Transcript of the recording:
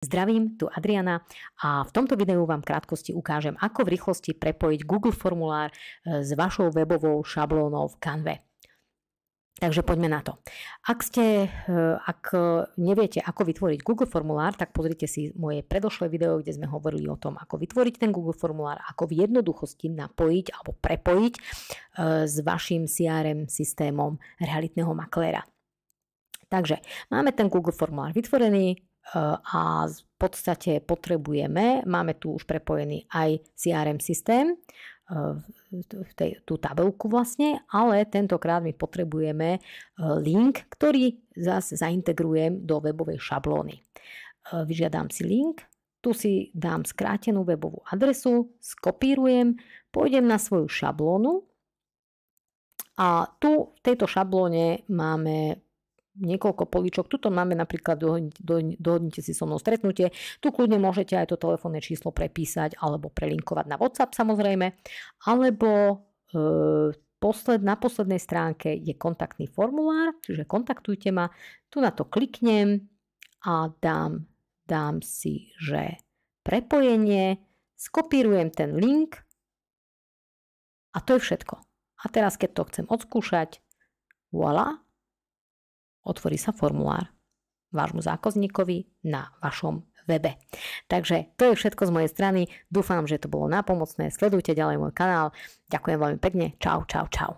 Zdravím, tu Adriana a v tomto videu vám v krátkosti ukážem, ako v rýchlosti prepojiť Google formulár s vašou webovou šablónou v Canve. Takže poďme na to. Ak neviete, ako vytvoriť Google formulár, tak pozrite si moje predošlé video, kde sme hovorili o tom, ako vytvoriť ten Google formulár, ako v jednoduchosti napojiť alebo prepojiť s vašim CRM systémom realitného makléra. Takže máme ten Google formulár vytvorený a v podstate máme tu už prepojený aj CRM systém, tú tabelku vlastne, ale tentokrát my potrebujeme link, ktorý zase zaintegrujem do webovej šablóny. Vyžiadam si link, tu si dám skrátenú webovú adresu, skopírujem, pôjdem na svoju šablónu a tu v tejto šablóne máme niekoľko políčok. Tuto máme napríklad dohodnite si so mnou stretnutie. Tu kľudne môžete aj to telefónne číslo prepísať alebo prelinkovať na WhatsApp samozrejme. Alebo na poslednej stránke je kontaktný formulár, čiže kontaktujte ma. Tu na to kliknem a dám si, že prepojenie, skopírujem ten link a to je všetko. A teraz, keď to chcem odskúšať, voilà, otvorí sa formulár vášmu zákazníkovi na vašom webe. Takže to je všetko z mojej strany. Dúfam, že to bolo nápomocné. Sledujte ďalej môj kanál. Ďakujem veľmi pekne. Čau, čau, čau.